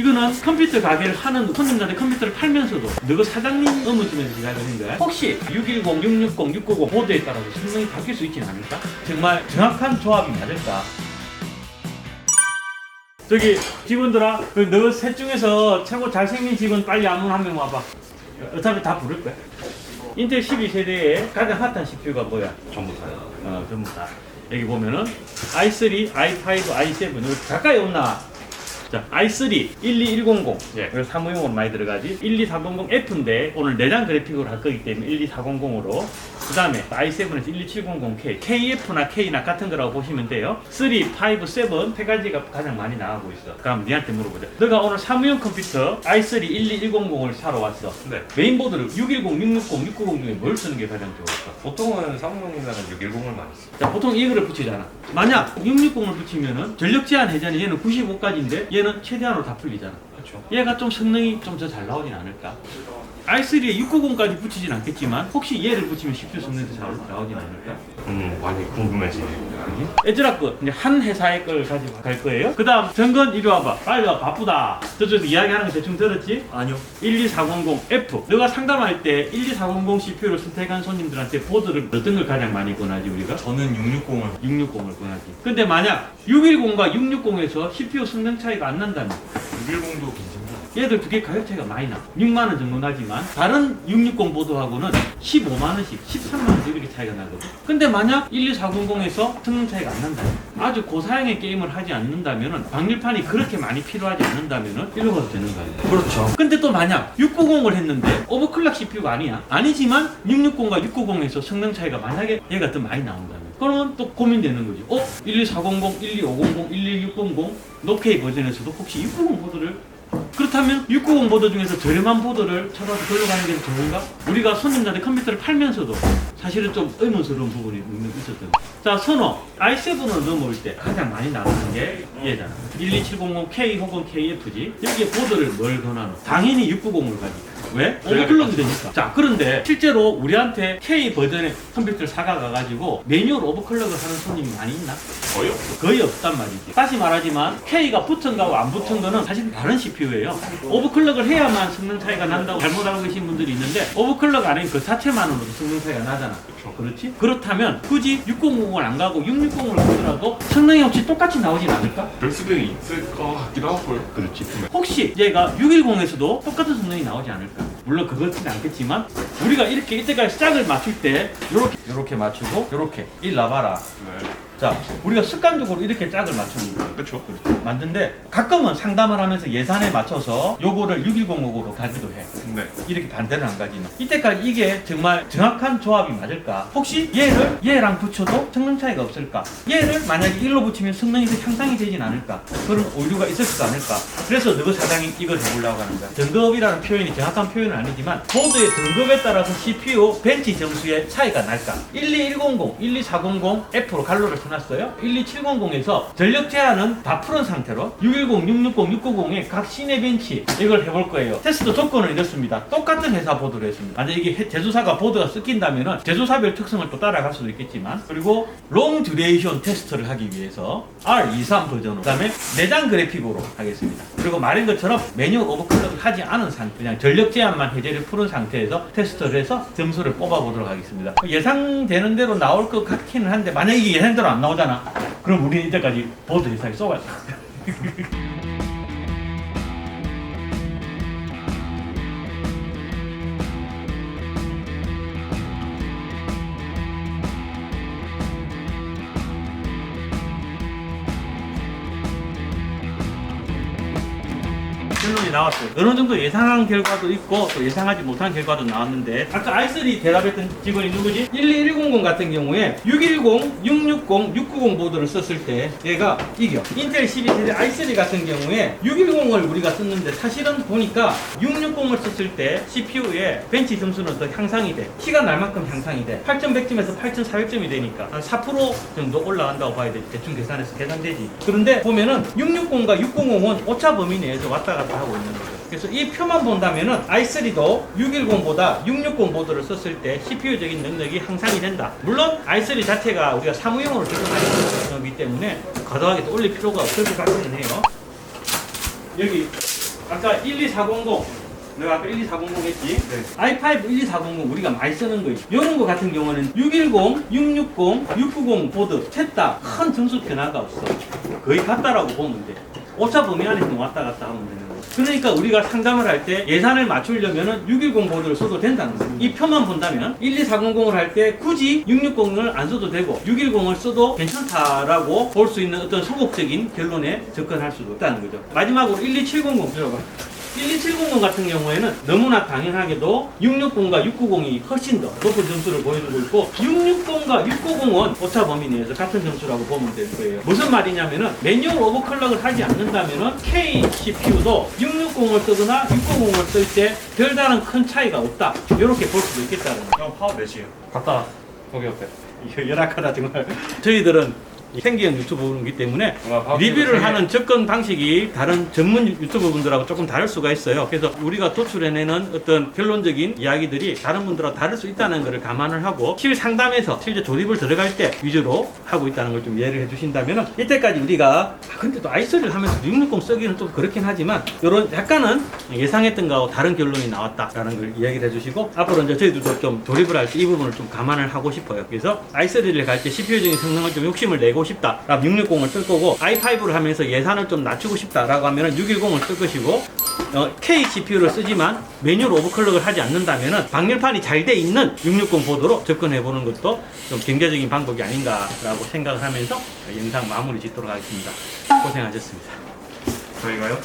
이거는 컴퓨터 가게를 하는 손님들한테 컴퓨터를 팔면서도 너가 사장님 의무쯤에서 제작하는 혹시 610, 660, 690 보드에 따라서 성능이 바뀔 수 있지는 않을까? 정말 정확한 조합이 맞을까? 저기 직원들아, 너 셋 중에서 최고 잘생긴 직원 빨리 아무나 한 명 와봐. 어차피 다 부를 거야. 인텔 12세대의 가장 핫한 CPU가 뭐야? 전부 다요. 전부 다. 여기 보면은 i3, i5, i7 여기 가까이 온나? 자, i3 12100 예. 이거 사무용으로 많이 들어가지. 12400F인데 오늘 내장 그래픽으로 할 거기 때문에 12400으로. 그 다음에 i7에서 12700K, KF나 K나 같은 거라고 보시면 돼요. 3, 5, 7 세 가지가 가장 많이 나가고 있어. 그럼 니한테 물어보자. 너가 오늘 사무용 컴퓨터 i3 12100을 사러 왔어. 네. 메인보드를 610, 660, 690 중에 뭘 쓰는 게 가장 좋을까? 보통은 사무용이나 610을 많이 써요. 자, 보통 이거를 붙이잖아. 만약 660을 붙이면은 전력 제한 해제는 얘는 95까지인데 얘는 최대한으로 다 풀리잖아. 그렇죠. 얘가 좀 성능이 좀 더 잘 나오진 않을까? i3에 690까지 붙이진 않겠지만 혹시 얘를 붙이면 CPU 성능이 더 잘 나오진 않을까? 많이 궁금해지네요. 에즈락 이제 한 회사의 걸 가지고 갈 거예요. 그 다음 정건 이리 와봐. 빨리 와, 바쁘다. 저쪽에서 이야기하는 거 대충 들었지? 아니요. 12400F. 너가 상담할 때 12400 CPU를 선택한 손님들한테 보드를 어떤 걸 가장 많이 권하지 우리가? 저는 660을 660을 권하지. 근데 만약 610과 660에서 CPU 성능 차이가 안 난다면 610도 괜찮아요. 얘들 두 개 가격 차이가 많이 나. 6만원 정도 나지만 다른 660 보드하고는 15만원씩, 13만원 이렇게 차이가 나거든. 근데 만약 12400에서 성능 차이가 안 난다면, 아주 고사양의 게임을 하지 않는다면은, 방열판이 그렇게 많이 필요하지 않는다면은 일로 가도 되는 거 아니야? 그렇죠. 근데 또 만약 690을 했는데 오버클럭 CPU가 아니야. 아니지만 660과 690에서 성능 차이가 만약에 얘가 더 많이 나온다면 그러면 또 고민되는 거지. 12400, 12500, 11600 노케이 버전에서도 혹시 690 보드를 그렇다면 690 보드 중에서 저렴한 보드를 찾아서 걸로 가는 게 좋은가? 우리가 손님들한테 컴퓨터를 팔면서도 사실은 좀 의문스러운 부분이 있었던. 자, 선호 i7을 넘어올 때 가장 많이 나가는 게 얘잖아. 12700K 혹은 KF지. 여기에 보드를 뭘 권하노? 당연히 690을 가지. 왜? 오버클럭이 되니까. 자, 그런데 실제로 우리한테 K 버전의 컴퓨터를 사가가지고 매뉴얼 오버클럭을 하는 손님이 많이 있나? 거의 없어요. 거의 없단 말이지. 다시 말하지만 K가 붙은 거하고 안 붙은 거는 사실 다른 CPU예요. 오버클럭을 해야만 성능 차이가 난다고 잘못 알고 계신 분들이 있는데 오버클럭 안 하면 그 자체만으로도 성능 차이가 나잖아. 그렇지? 그렇다면 굳이 600을 안 가고 660을 가더라도 성능이 혹시 똑같이 나오진 않을까? 그럴 수도 있을 것 같기도 하고요. 그렇지. 혹시 얘가 610에서도 똑같은 성능이 나오지 않을까? 물론 그렇진 않겠지만 우리가 이렇게 이때까지 짝을 맞출 때 요렇게 맞추고 요렇게 일나봐라. 네. 자, 우리가 습관적으로 이렇게 짝을 맞추는 거예요. 그렇죠. 맞는데 가끔은 상담을 하면서 예산에 맞춰서 요거를 6106으로 가기도 해. 네. 이렇게 반대는 안 가지만 이때까지 이게 정말 정확한 조합이 맞을까? 혹시 얘를 얘랑 붙여도 성능 차이가 없을까? 얘를 만약에 1로 붙이면 성능이 더 향상이 되진 않을까? 그런 오류가 있을지도 않을까? 그래서 너희 사장이 이걸 해보려고 하는 거야. 등급이라는 표현이 정확한 표현은 아니지만 보드의 등급에 따라서 CPU 벤치 점수의 차이가 날까? 12100, 12400 F로 갈로를 놨어요. 12700에서 전력 제한은 다 풀은 상태로 610, 660, 690의 각 시내 벤치 이걸 해볼 거예요. 테스트 조건은 이렇습니다. 똑같은 회사 보드로 했습니다. 만약 이게 제조사가 보드가 섞인다면은 제조사별 특성을 또 따라갈 수도 있겠지만 그리고 롱 듀레이션 테스트를 하기 위해서 R23 버전으로 그다음에 내장 그래픽으로 하겠습니다. 그리고 말한 것처럼 매뉴얼 오버클럭을 하지 않은 상태 그냥 전력 제한만 해제를 풀은 상태에서 테스트를 해서 점수를 뽑아보도록 하겠습니다. 예상되는 대로 나올 것 같기는 한데 만약 이게 예상대로 안 나오잖아. 그럼 우리는 이때까지 보드 회사에 쏘아야 결론이 나왔어요. 어느 정도 예상한 결과도 있고 또 예상하지 못한 결과도 나왔는데 아까 i3 대답했던 직원이 누구지? 12100 같은 경우에 610, 660, 690 보드를 썼을 때 얘가 이겨. 인텔 12세대 i3 같은 경우에 610을 우리가 썼는데 사실은 보니까 660을 썼을 때 CPU의 벤치 점수는 더 향상이 돼. 시간 날 만큼 향상이 돼. 8100점에서 8400점이 되니까 한 4% 정도 올라간다고 봐야 돼. 대충 계산해서 계산되지. 그런데 보면은 660과 690은 오차 범위 내에서 왔다 갔다 하고 있는 거죠. 그래서 이 표만 본다면은 i3도 610보다 660 보드를 썼을 때 CPU적인 능력이 향상이 된다. 물론 i3 자체가 우리가 사무용으로 제공하기 때문에 과도하게 또 올릴 필요가 없을 것 같기는 해요. 여기 아까 12400 내가 아까 12400 했지? 네. i5 12400 우리가 많이 쓰는 거 있죠. 이런 거 같은 경우는 610, 660, 690 보드 셋 다 큰 점수 변화가 없어. 거의 같다라고 보면 돼. 오차 범위 안에서 왔다 갔다 하면 되는 거야. 그러니까 우리가 상담을 할 때 예산을 맞추려면 610 보드를 써도 된다는 거야. 이 표만 본다면 12400을 할 때 굳이 660을 안 써도 되고 610을 써도 괜찮다라고 볼 수 있는 어떤 소극적인 결론에 접근할 수도 있다는 거죠. 마지막으로 12700 들어봐. 12700 같은 경우에는 너무나 당연하게도 660과 690이 훨씬 더 높은 점수를 보여주고 있고 660과 690은 오차 범위 내에서 같은 점수라고 보면 될 거예요. 무슨 말이냐면은 매뉴얼 오버클럭을 하지 않는다면은 K CPU도 660을 쓰거나 690을 쓸 때 별다른 큰 차이가 없다. 이렇게 볼 수도 있겠다는 거예요. 형 파워 몇이에요? 갔다 거기 옆에. 이거 열악하다 정말. 저희들은 생계형 유튜브이기 때문에 리뷰를 하는 접근 방식이 다른 전문 유튜버분들하고 조금 다를 수가 있어요. 그래서 우리가 도출해내는 어떤 결론적인 이야기들이 다른 분들하고 다를 수 있다는 것을 감안을 하고 실상담에서 실제 조립을 들어갈 때 위주로 하고 있다는 걸 좀 이해를 해주신다면 이때까지 우리가 근데 또 i3를 하면서 660 쓰기는 좀 그렇긴 하지만 이런 약간은 예상했던 거하고 다른 결론이 나왔다라는 걸 이야기를 해주시고 앞으로 이제 저희들도 좀 조립을 할 때 이 부분을 좀 감안을 하고 싶어요. 그래서 i3를 갈 때 CPU적인 성능을 좀 욕심을 내고 싶다. 그럼 660을 쓸 거고 i5를 하면서 예산을 좀 낮추고 싶다라고 하면은 610을 쓸 것이고 K CPU를 쓰지만 매뉴얼 오버클럭을 하지 않는다면은 방열판이 잘 돼 있는 660 보드로 접근해 보는 것도 좀 경제적인 방법이 아닌가라고 생각을 하면서 영상 마무리 짓도록 하겠습니다. 고생하셨습니다. 저희가요?